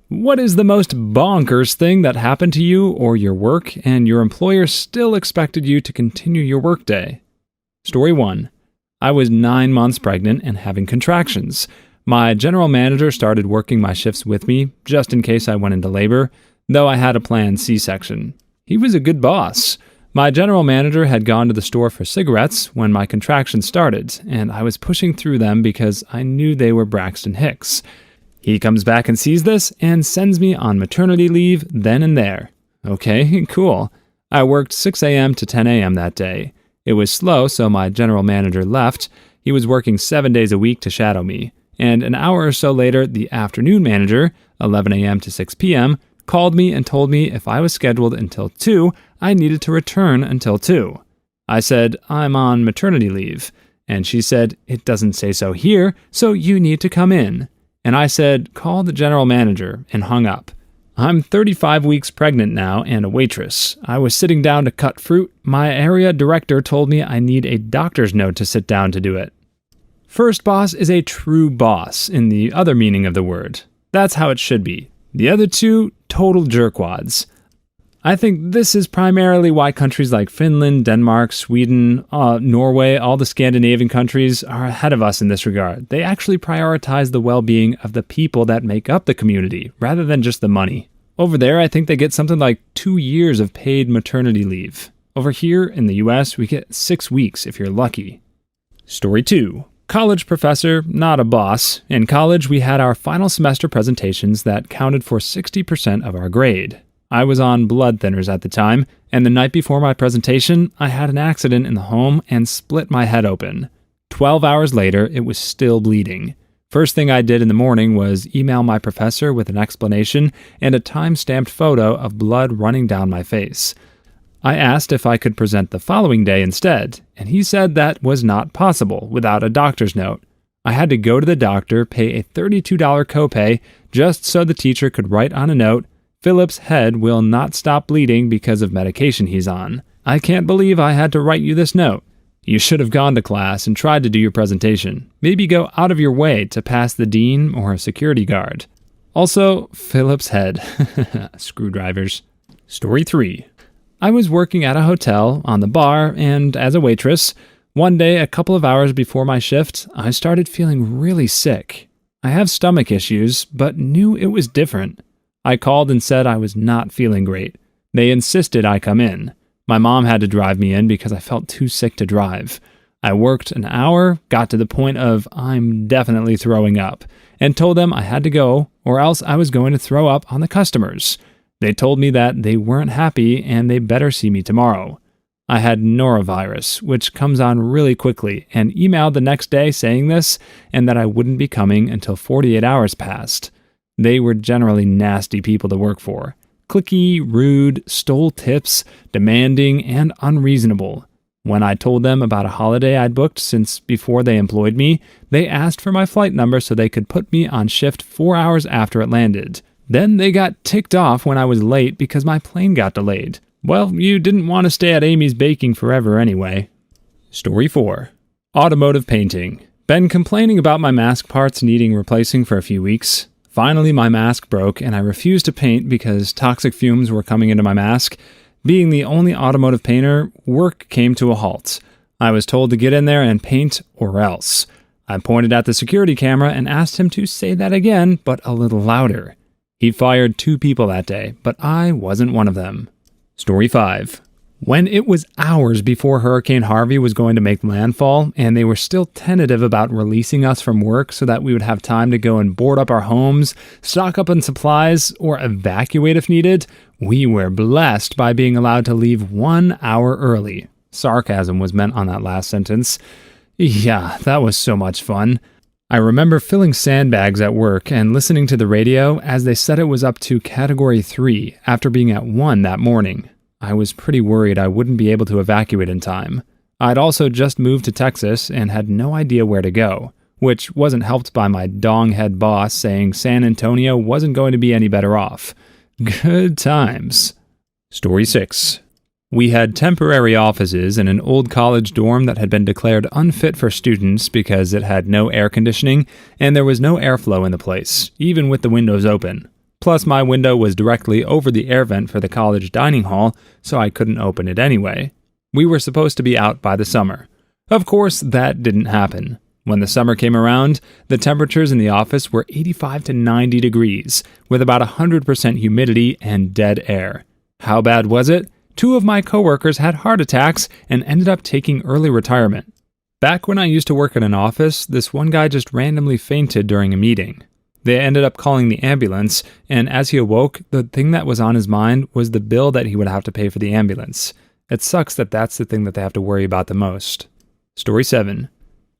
What is the most bonkers thing that happened to you or your work and your employer still expected you to continue your workday? Story 1. I was 9 months pregnant and having contractions. My general manager started working my shifts with me just in case I went into labor, though I had a planned C-section. He was a good boss. My general manager had gone to the store for cigarettes when my contractions started, and I was pushing through them because I knew they were Braxton Hicks. He comes back and sees this and sends me on maternity leave then and there. Okay, cool. I worked 6 a.m. to 10 a.m. that day. It was slow, so my general manager left. He was working 7 days a week to shadow me. And an hour or so later, the afternoon manager, 11 a.m. to 6 p.m., called me and told me if I was scheduled until 2, I needed to return until 2. I said, I'm on maternity leave. And she said, it doesn't say so here, so you need to come in. And I said, call the general manager, and hung up. I'm 35 weeks pregnant now and a waitress. I was sitting down to cut fruit. My area director told me I need a doctor's note to sit down to do it. First boss is a true boss in the other meaning of the word. That's how it should be. The other two, total jerkwads. I think this is primarily why countries like Finland, Denmark, Sweden, Norway, all the Scandinavian countries are ahead of us in this regard. They actually prioritize the well-being of the people that make up the community, rather than just the money. Over there, I think they get something like 2 years of paid maternity leave. Over here in the US, we get 6 weeks if you're lucky. Story 2. College professor, not a boss. In college, we had our final semester presentations that counted for 60% of our grade. I was on blood thinners at the time, and the night before my presentation, I had an accident in the home and split my head open. 12 hours later, it was still bleeding. First thing I did in the morning was email my professor with an explanation and a time-stamped photo of blood running down my face. I asked if I could present the following day instead, and he said that was not possible without a doctor's note. I had to go to the doctor, pay a $32 copay, just so the teacher could write on a note, Philip's head will not stop bleeding because of medication he's on. I can't believe I had to write you this note. You should have gone to class and tried to do your presentation. Maybe go out of your way to pass the dean or a security guard. Also, Philip's head. Screwdrivers. Story 3. I was working at a hotel, on the bar, and as a waitress. One day, a couple of hours before my shift, I started feeling really sick. I have stomach issues, but knew it was different. I called and said I was not feeling great. They insisted I come in. My mom had to drive me in because I felt too sick to drive. I worked an hour, got to the point of I'm definitely throwing up, and told them I had to go or else I was going to throw up on the customers. They told me that they weren't happy and they better see me tomorrow. I had norovirus, which comes on really quickly, and emailed the next day saying this and that I wouldn't be coming until 48 hours passed. They were generally nasty people to work for. Cliquey, rude, stole tips, demanding, and unreasonable. When I told them about a holiday I'd booked since before they employed me, they asked for my flight number so they could put me on shift 4 hours after it landed. Then they got ticked off when I was late because my plane got delayed. Well, you didn't want to stay at Amy's Baking forever anyway. Story 4. Automotive painting. Been complaining about my mask parts needing replacing for a few weeks. Finally, my mask broke, and I refused to paint because toxic fumes were coming into my mask. Being the only automotive painter, work came to a halt. I was told to get in there and paint or else. I pointed at the security camera and asked him to say that again, but a little louder. He fired 2 people that day, but I wasn't one of them. Story 5. When it was hours before Hurricane Harvey was going to make landfall, and they were still tentative about releasing us from work so that we would have time to go and board up our homes, stock up on supplies, or evacuate if needed, we were blessed by being allowed to leave 1 hour early. Sarcasm was meant on that last sentence. Yeah, that was so much fun. I remember filling sandbags at work and listening to the radio as they said it was up to Category 3 after being at 1 that morning. I was pretty worried I wouldn't be able to evacuate in time. I'd also just moved to Texas and had no idea where to go, which wasn't helped by my dong-head boss saying San Antonio wasn't going to be any better off. Good times. Story 6. We had temporary offices in an old college dorm that had been declared unfit for students because it had no air conditioning and there was no airflow in the place, even with the windows open. Plus, my window was directly over the air vent for the college dining hall, so I couldn't open it anyway. We were supposed to be out by the summer. Of course, that didn't happen. When the summer came around, the temperatures in the office were 85 to 90 degrees, with about 100% humidity and dead air. How bad was it? 2 of my coworkers had heart attacks and ended up taking early retirement. Back when I used to work in an office, this one guy just randomly fainted during a meeting. They ended up calling the ambulance, and as he awoke, the thing that was on his mind was the bill that he would have to pay for the ambulance. It sucks that that's the thing that they have to worry about the most. Story 7.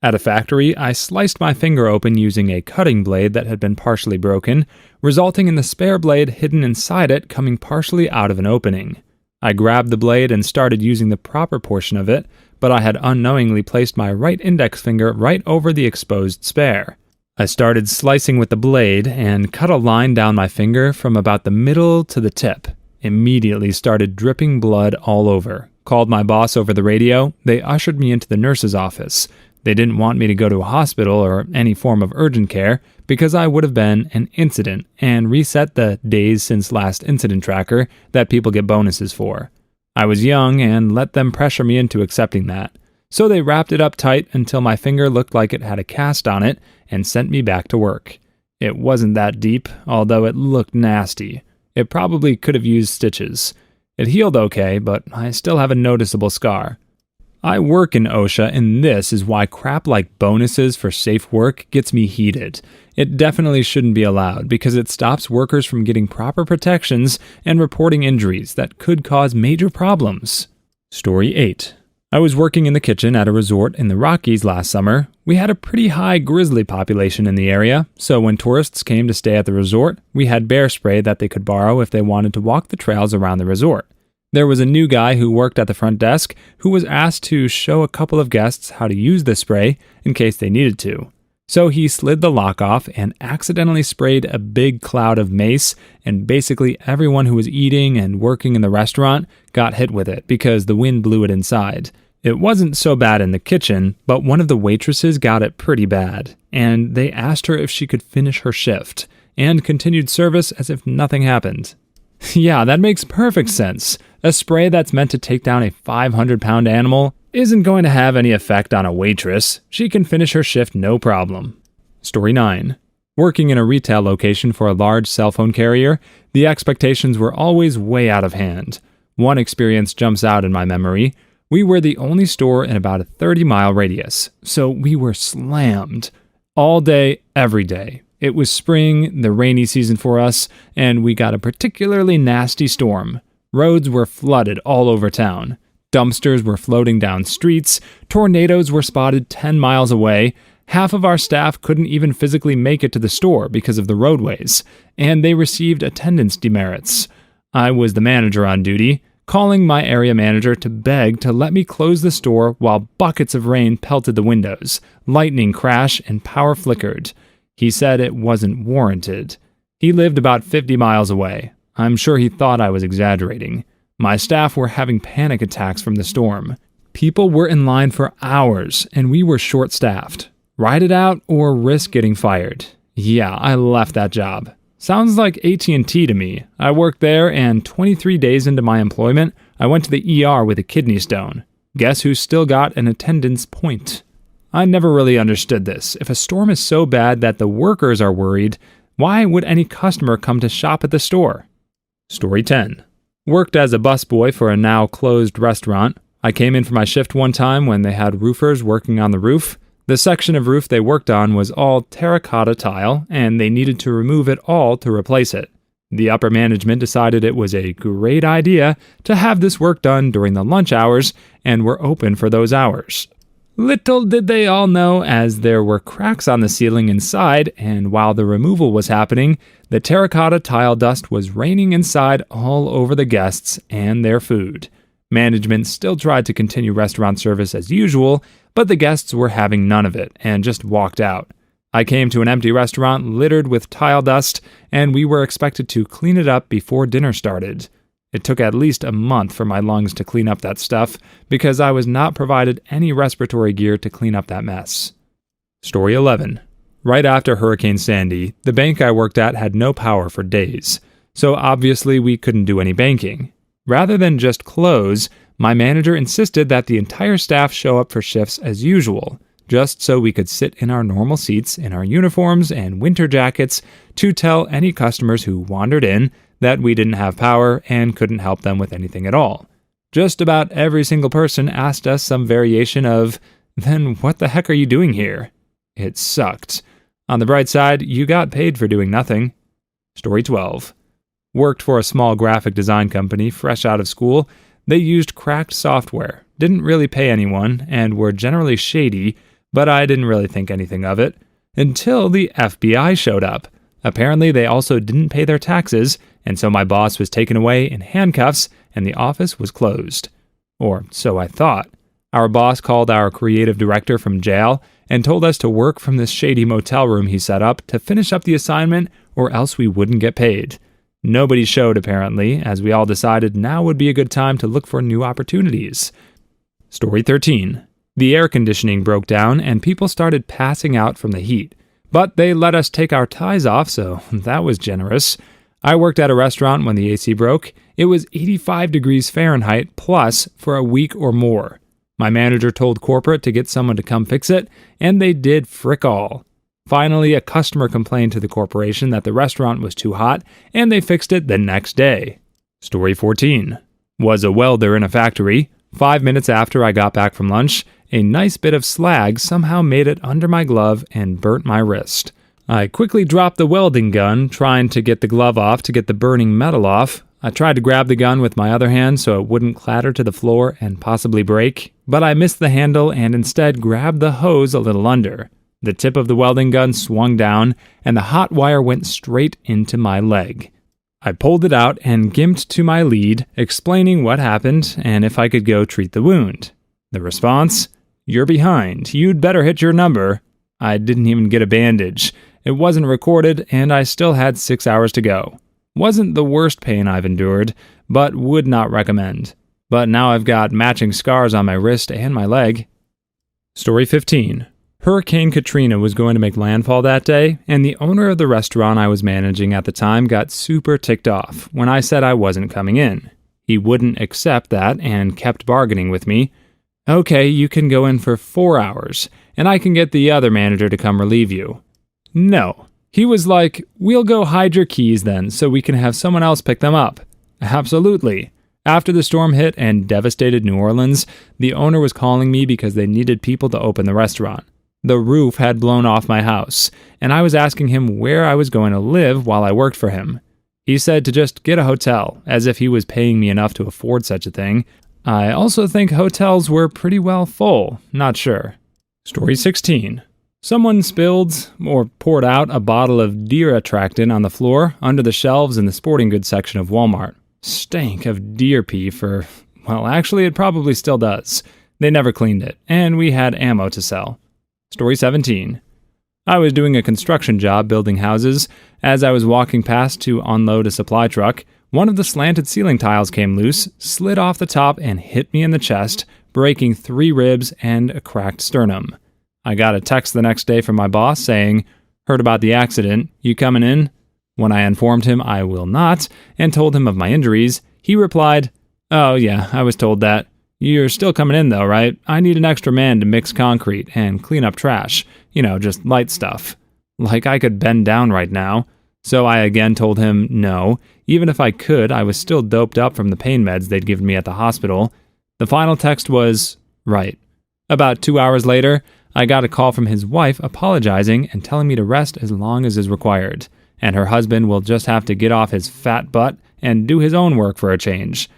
At a factory, I sliced my finger open using a cutting blade that had been partially broken, resulting in the spare blade hidden inside it coming partially out of an opening. I grabbed the blade and started using the proper portion of it, but I had unknowingly placed my right index finger right over the exposed spare. I started slicing with the blade and cut a line down my finger from about the middle to the tip. Immediately started dripping blood all over. Called my boss over the radio. They ushered me into the nurse's office. They didn't want me to go to a hospital or any form of urgent care because I would have been an incident and reset the days since last incident tracker that people get bonuses for. I was young and let them pressure me into accepting that. So they wrapped it up tight until my finger looked like it had a cast on it and sent me back to work. It wasn't that deep, although it looked nasty. It probably could have used stitches. It healed okay, but I still have a noticeable scar. I work in OSHA, and this is why crap like bonuses for safe work gets me heated. It definitely shouldn't be allowed because it stops workers from getting proper protections and reporting injuries that could cause major problems. Story 8. I was working in the kitchen at a resort in the Rockies last summer. We had a pretty high grizzly population in the area, so when tourists came to stay at the resort, we had bear spray that they could borrow if they wanted to walk the trails around the resort. There was a new guy who worked at the front desk who was asked to show a couple of guests how to use the spray in case they needed to. So he slid the lock off and accidentally sprayed a big cloud of mace, and basically everyone who was eating and working in the restaurant got hit with it because the wind blew it inside. It wasn't so bad in the kitchen, but one of the waitresses got it pretty bad, and they asked her if she could finish her shift, and continued service as if nothing happened. Yeah, that makes perfect sense. A spray that's meant to take down a 500-pound animal isn't going to have any effect on a waitress. She can finish her shift no problem. Story 9. Working in a retail location for a large cell phone carrier, the expectations were always way out of hand. One experience jumps out in my memory. We were the only store in about a 30-mile radius, so we were slammed. All day, every day. It was spring, the rainy season for us, and we got a particularly nasty storm. Roads were flooded all over town. Dumpsters were floating down streets. Tornadoes were spotted 10 miles away. Half of our staff couldn't even physically make it to the store because of the roadways, and they received attendance demerits. I was the manager on duty, calling my area manager to beg to let me close the store while buckets of rain pelted the windows, lightning crashed, and power flickered. He said it wasn't warranted. He lived about 50 miles away. I'm sure he thought I was exaggerating. My staff were having panic attacks from the storm. People were in line for hours, and we were short-staffed. Ride it out or risk getting fired. Yeah, I left that job. Sounds like AT&T to me. I worked there, and 23 days into my employment, I went to the ER with a kidney stone. Guess who still got an attendance point? I never really understood this. If a storm is so bad that the workers are worried, why would any customer come to shop at the store? Story 10. Worked as a busboy for a now closed restaurant. I came in for my shift one time when they had roofers working on the roof. The section of roof they worked on was all terracotta tile, and they needed to remove it all to replace it. The upper management decided it was a great idea to have this work done during the lunch hours, and were open for those hours. Little did they all know, as there were cracks on the ceiling inside, and while the removal was happening, the terracotta tile dust was raining inside all over the guests and their food. Management still tried to continue restaurant service as usual, but the guests were having none of it and just walked out. I came to an empty restaurant littered with tile dust, and we were expected to clean it up before dinner started. It took at least a month for my lungs to clean up that stuff because I was not provided any respiratory gear to clean up that mess. Story 11. Right after Hurricane Sandy, the bank I worked at had no power for days, so obviously we couldn't do any banking. Rather than just close, my manager insisted that the entire staff show up for shifts as usual, just so we could sit in our normal seats in our uniforms and winter jackets to tell any customers who wandered in that we didn't have power and couldn't help them with anything at all. Just about every single person asked us some variation of, "Then what the heck are you doing here?" It sucked. On the bright side, you got paid for doing nothing. Story 12. Worked for a small graphic design company fresh out of school. They used cracked software, didn't really pay anyone, and were generally shady, but I didn't really think anything of it. Until the FBI showed up. Apparently they also didn't pay their taxes, and so my boss was taken away in handcuffs and the office was closed. Or so I thought. Our boss called our creative director from jail and told us to work from this shady motel room he set up to finish up the assignment or else we wouldn't get paid. Nobody showed apparently, as we all decided now would be a good time to look for new opportunities. Story 13. The air conditioning broke down and people started passing out from the heat. But they let us take our ties off, so that was generous. I worked at a restaurant when the AC broke. It was 85 degrees Fahrenheit plus for a week or more. My manager told corporate to get someone to come fix it, and they did frick all. Finally, a customer complained to the corporation that the restaurant was too hot, and they fixed it the next day. Story 14. Was a welder in a factory. 5 minutes after I got back from lunch, a nice bit of slag somehow made it under my glove and burnt my wrist. I quickly dropped the welding gun, trying to get the glove off to get the burning metal off. I tried to grab the gun with my other hand so it wouldn't clatter to the floor and possibly break, but I missed the handle and instead grabbed the hose a little under. The tip of the welding gun swung down, and the hot wire went straight into my leg. I pulled it out and gimped to my lead, explaining what happened and if I could go treat the wound. The response? "You're behind. You'd better hit your number." I didn't even get a bandage. It wasn't recorded, and I still had 6 hours to go. Wasn't the worst pain I've endured, but would not recommend. But now I've got matching scars on my wrist and my leg. Story 15. Hurricane Katrina was going to make landfall that day, and the owner of the restaurant I was managing at the time got super ticked off when I said I wasn't coming in. He wouldn't accept that and kept bargaining with me. "Okay, you can go in for 4 hours, and I can get the other manager to come relieve you." No. He was like, "We'll go hide your keys then, so we can have someone else pick them up." Absolutely. After the storm hit and devastated New Orleans, the owner was calling me because they needed people to open the restaurant. The roof had blown off my house, and I was asking him where I was going to live while I worked for him. He said to just get a hotel, as if he was paying me enough to afford such a thing. I also think hotels were pretty well full, not sure. Story 16. Someone spilled, or poured out, a bottle of deer attractant on the floor under the shelves in the sporting goods section of Walmart. Stank of deer pee for, well, actually it probably still does. They never cleaned it, and we had ammo to sell. Story 17. I was doing a construction job building houses. As I was walking past to unload a supply truck, one of the slanted ceiling tiles came loose, slid off the top, and hit me in the chest, breaking 3 ribs and a cracked sternum. I got a text the next day from my boss saying, "Heard about the accident. You coming in?" When I informed him I will not, and told him of my injuries, he replied, "Oh yeah, I was told that. You're still coming in though, right? I need an extra man to mix concrete and clean up trash. Just light stuff." Like I could bend down right now. So I again told him no. Even if I could, I was still doped up from the pain meds they'd given me at the hospital. The final text was, "Right." About 2 hours later, I got a call from his wife apologizing and telling me to rest as long as is required, and her husband will just have to get off his fat butt and do his own work for a change.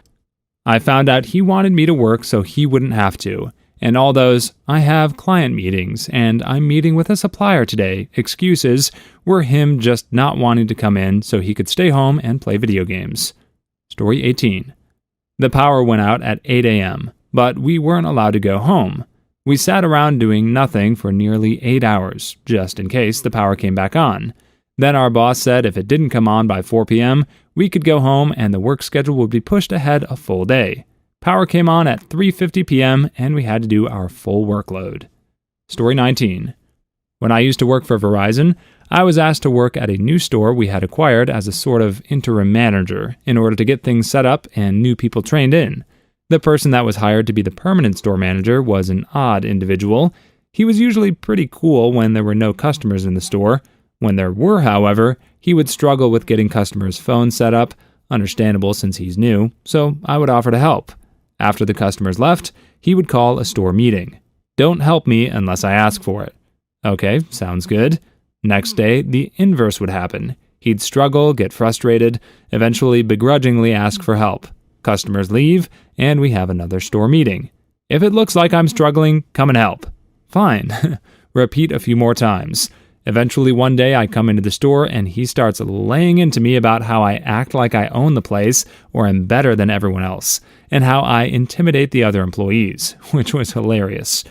I found out he wanted me to work so he wouldn't have to, and all those "I have client meetings" and "I'm meeting with a supplier today" excuses were him just not wanting to come in so he could stay home and play video games. Story 18. The power went out at 8 a.m., but we weren't allowed to go home. We sat around doing nothing for nearly 8 hours, just in case the power came back on. Then our boss said if it didn't come on by 4 p.m., we could go home and the work schedule would be pushed ahead a full day. Power came on at 3:50 p.m. and we had to do our full workload. Story 19. When I used to work for Verizon, I was asked to work at a new store we had acquired as a sort of interim manager in order to get things set up and new people trained in. The person that was hired to be the permanent store manager was an odd individual. He was usually pretty cool when there were no customers in the store. When there were, however, he would struggle with getting customers' phones set up, understandable since he's new, so I would offer to help. After the customers left, he would call a store meeting. Don't help me unless I ask for it. Okay, sounds good. Next day, the inverse would happen. He'd struggle, get frustrated, eventually begrudgingly ask for help. Customers leave, and we have another store meeting. If it looks like I'm struggling, come and help. Fine. Repeat a few more times. Eventually one day I come into the store and he starts laying into me about how I act like I own the place or am better than everyone else, and how I intimidate the other employees, which was hilarious.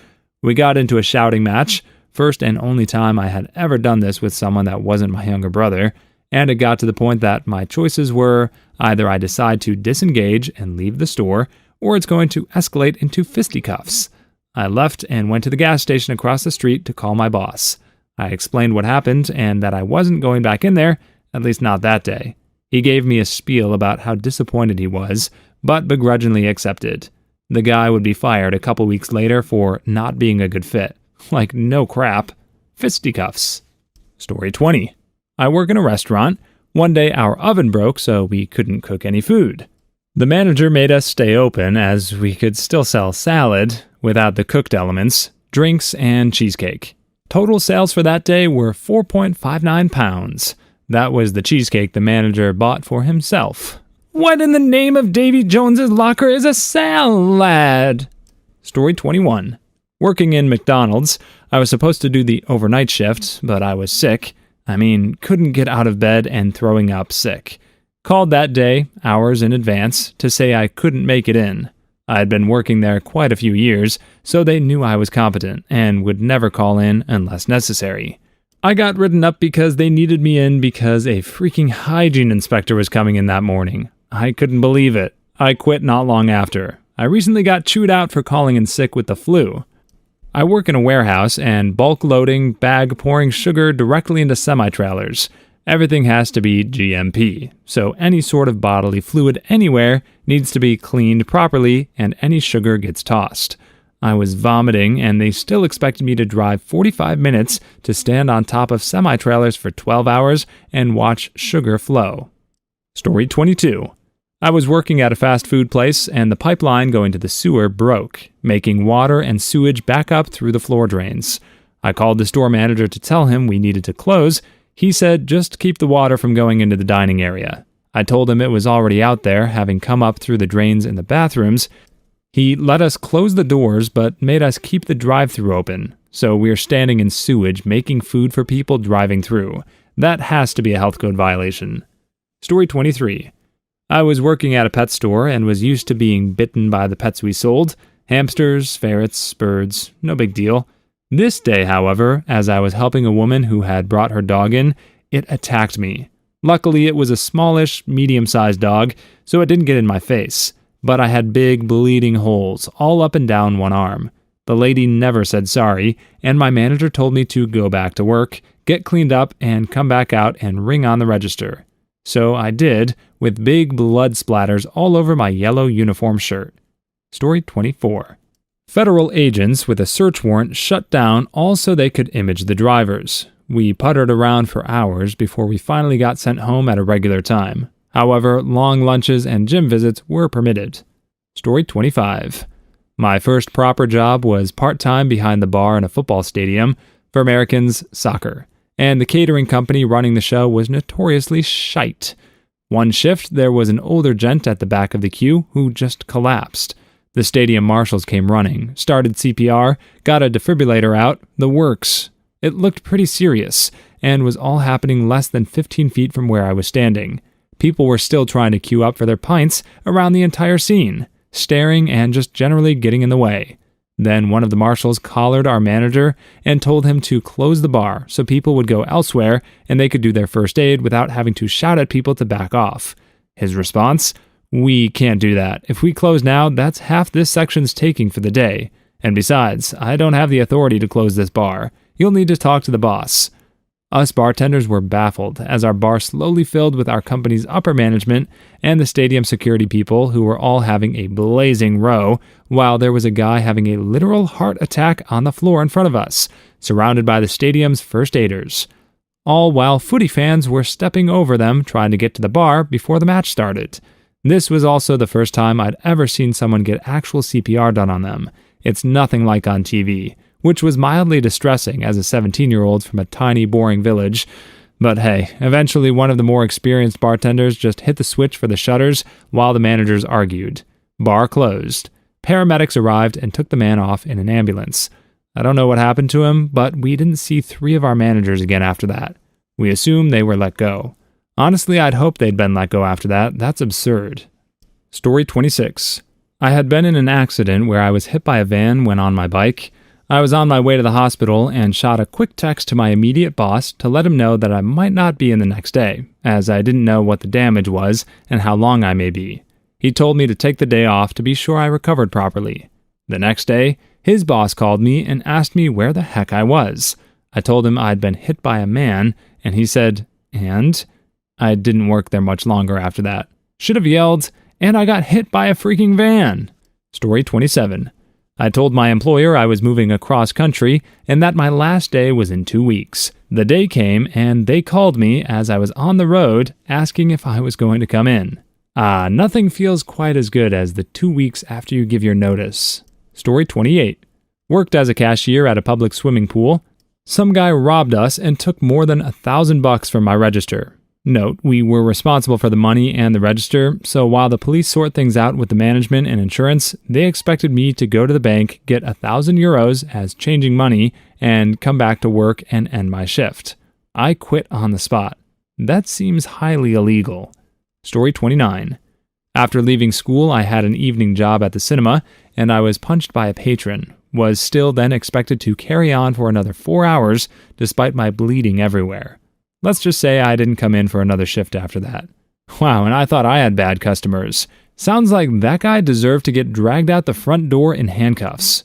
We got into a shouting match, first and only time I had ever done this with someone that wasn't my younger brother, and it got to the point that my choices were either I decide to disengage and leave the store, or it's going to escalate into fisticuffs. I left and went to the gas station across the street to call my boss. I explained what happened and that I wasn't going back in there, at least not that day. He gave me a spiel about how disappointed he was, but begrudgingly accepted. The guy would be fired a couple weeks later for not being a good fit. Like, no crap. Fisticuffs. Story 20. I work in a restaurant. One day our oven broke, so we couldn't cook any food. The manager made us stay open as we could still sell salad without the cooked elements, drinks, and cheesecake. Total sales for that day were 4.59 pounds. That was the cheesecake the manager bought for himself. What in the name of Davy Jones's locker is a salad? Story 21. Working in McDonald's, I was supposed to do the overnight shift, but I was sick. Couldn't get out of bed and throwing up sick. Called that day, hours in advance, to say I couldn't make it in. I had been working there quite a few years, so they knew I was competent and would never call in unless necessary. I got written up because they needed me in because a freaking hygiene inspector was coming in that morning. I couldn't believe it. I quit not long after. I recently got chewed out for calling in sick with the flu. I work in a warehouse and bulk loading, bag pouring sugar directly into semi-trailers. Everything has to be GMP, so any sort of bodily fluid anywhere needs to be cleaned properly and any sugar gets tossed. I was vomiting and they still expected me to drive 45 minutes to stand on top of semi-trailers for 12 hours and watch sugar flow. Story 22. I was working at a fast food place and the pipeline going to the sewer broke, making water and sewage back up through the floor drains. I called the store manager to tell him we needed to close. He said just keep the water from going into the dining area. I told him it was already out there, having come up through the drains in the bathrooms. He let us close the doors, but made us keep the drive-thru open. So we're standing in sewage, making food for people driving through. That has to be a health code violation. Story 23. I was working at a pet store and was used to being bitten by the pets we sold. Hamsters, ferrets, birds, no big deal. This day, however, as I was helping a woman who had brought her dog in, it attacked me. Luckily, it was a smallish, medium-sized dog, so it didn't get in my face. But I had big, bleeding holes all up and down one arm. The lady never said sorry, and my manager told me to go back to work, get cleaned up, and come back out and ring on the register. So I did, with big blood splatters all over my yellow uniform shirt. Story 24. Federal agents with a search warrant shut down all so they could image the drivers. We puttered around for hours before we finally got sent home at a regular time. However, long lunches and gym visits were permitted. Story 25. My first proper job was part-time behind the bar in a football stadium for Americans soccer, and the catering company running the show was notoriously shite. One shift, there was an older gent at the back of the queue who just collapsed. The stadium marshals came running, started CPR, got a defibrillator out, the works. It looked pretty serious, and was all happening less than 15 feet from where I was standing. People were still trying to queue up for their pints around the entire scene, staring and just generally getting in the way. Then one of the marshals collared our manager and told him to close the bar so people would go elsewhere and they could do their first aid without having to shout at people to back off. His response? We can't do that. If we close now, that's half this section's taking for the day. And besides, I don't have the authority to close this bar. You'll need to talk to the boss." Us bartenders were baffled as our bar slowly filled with our company's upper management and the stadium security people who were all having a blazing row, while there was a guy having a literal heart attack on the floor in front of us, surrounded by the stadium's first aiders. All while footy fans were stepping over them trying to get to the bar before the match started. This was also the first time I'd ever seen someone get actual CPR done on them. It's nothing like on TV, which was mildly distressing as a 17-year-old from a tiny, boring village. But hey, eventually one of the more experienced bartenders just hit the switch for the shutters while the managers argued. Bar closed. Paramedics arrived and took the man off in an ambulance. I don't know what happened to him, but we didn't see 3 of our managers again after that. We assume they were let go. Honestly, I'd hoped they'd been let go after that. That's absurd. Story 26. I had been in an accident where I was hit by a van when on my bike. I was on my way to the hospital and shot a quick text to my immediate boss to let him know that I might not be in the next day, as I didn't know what the damage was and how long I may be. He told me to take the day off to be sure I recovered properly. The next day, his boss called me and asked me where the heck I was. I told him I'd been hit by a man, and he said, "And?" I didn't work there much longer after that. Should have yelled, "And I got hit by a freaking van!" Story 27. I told my employer I was moving across country and that my last day was in 2 weeks. The day came and they called me as I was on the road asking if I was going to come in. Nothing feels quite as good as the 2 weeks after you give your notice. Story 28. Worked as a cashier at a public swimming pool. Some guy robbed us and took more than $1,000 from my register. Note, we were responsible for the money and the register, so while the police sort things out with the management and insurance, they expected me to go to the bank, get €1,000 as changing money, and come back to work and end my shift. I quit on the spot. That seems highly illegal. Story 29. After leaving school, I had an evening job at the cinema, and I was punched by a patron. Was still then expected to carry on for another 4 hours, despite my bleeding everywhere. Let's just say I didn't come in for another shift after that. Wow, and I thought I had bad customers. Sounds like that guy deserved to get dragged out the front door in handcuffs.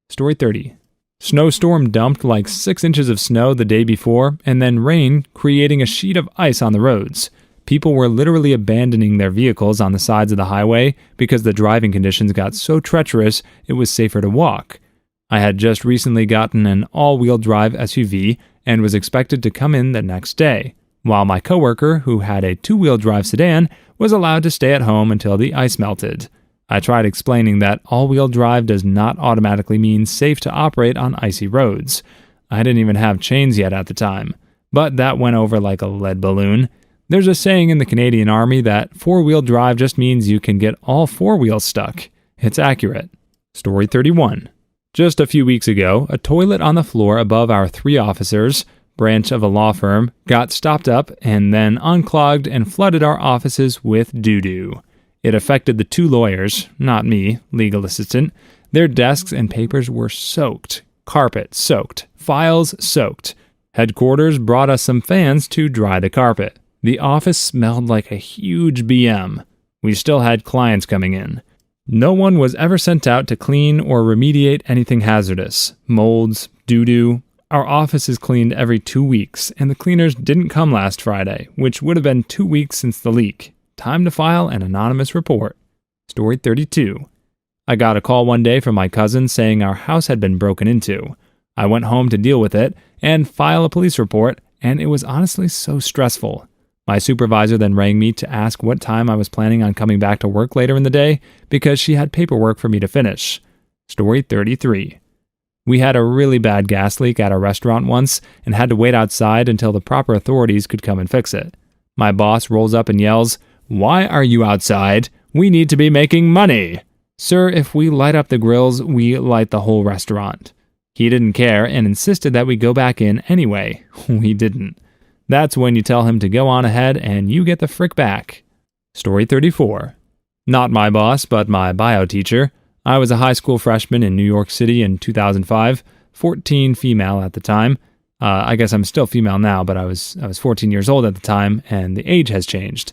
Story 30. Snowstorm dumped like 6 inches of snow the day before, and then rain, creating a sheet of ice on the roads. People were literally abandoning their vehicles on the sides of the highway because the driving conditions got so treacherous it was safer to walk. I had just recently gotten an all-wheel drive SUV and was expected to come in the next day, while my coworker, who had a 2-wheel drive sedan, was allowed to stay at home until the ice melted. I tried explaining that all-wheel drive does not automatically mean safe to operate on icy roads. I didn't even have chains yet at the time, but that went over like a lead balloon. There's a saying in the Canadian Army that 4-wheel drive just means you can get all 4 wheels stuck. It's accurate. Story 31. Just a few weeks ago, a toilet on the floor above our 3 officers, branch of a law firm, got stopped up and then unclogged and flooded our offices with doo-doo. It affected the 2 lawyers, not me, legal assistant. Their desks and papers were soaked, carpet soaked, files soaked. Headquarters brought us some fans to dry the carpet. The office smelled like a huge BM. We still had clients coming in. No one was ever sent out to clean or remediate anything hazardous. Molds, doo-doo. Our office is cleaned every 2 weeks, and the cleaners didn't come last Friday, which would have been 2 weeks since the leak. Time to file an anonymous report. Story 32. I got a call one day from my cousin saying our house had been broken into. I went home to deal with it and file a police report, and it was honestly so stressful. My supervisor then rang me to ask what time I was planning on coming back to work later in the day because she had paperwork for me to finish. Story 33. We had a really bad gas leak at our restaurant once and had to wait outside until the proper authorities could come and fix it. My boss rolls up and yells, "Why are you outside? We need to be making money." Sir, if we light up the grills, we light the whole restaurant. He didn't care and insisted that we go back in anyway. We didn't. That's when you tell him to go on ahead and you get the frick back. Story 34. Not my boss, but my bio teacher. I was a high school freshman in New York City in 2005, 14 female at the time. I guess I'm still female now, but I was 14 years old at the time, and the age has changed.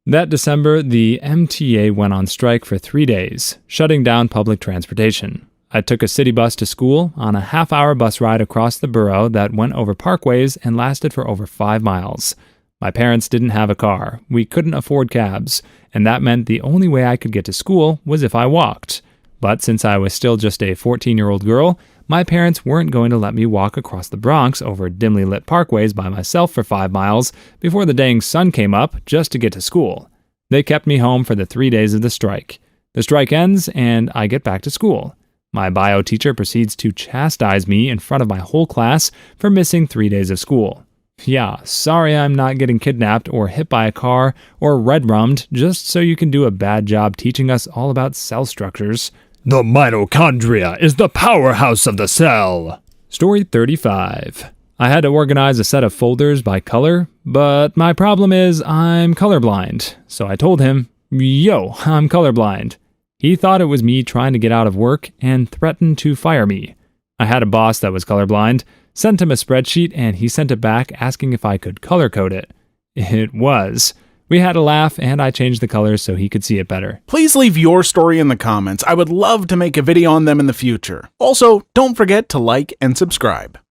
That December, the MTA went on strike for 3 days, shutting down public transportation. I took a city bus to school on a half-hour bus ride across the borough that went over parkways and lasted for over 5 miles. My parents didn't have a car. We couldn't afford cabs, and that meant the only way I could get to school was if I walked. But since I was still just a 14-year-old girl, my parents weren't going to let me walk across the Bronx over dimly lit parkways by myself for 5 miles before the dang sun came up just to get to school. They kept me home for the 3 days of the strike. The strike ends, and I get back to school. My bio teacher proceeds to chastise me in front of my whole class for missing 3 days of school. Yeah, sorry I'm not getting kidnapped or hit by a car or red-rummed just so you can do a bad job teaching us all about cell structures. The mitochondria is the powerhouse of the cell. Story 35. I had to organize a set of folders by color, but my problem is I'm colorblind. So I told him, "Yo, I'm colorblind." He thought it was me trying to get out of work and threatened to fire me. I had a boss that was colorblind, sent him a spreadsheet, and he sent it back asking if I could color code it. It was. We had a laugh, and I changed the colors so he could see it better. Please leave your story in the comments. I would love to make a video on them in the future. Also, don't forget to like and subscribe.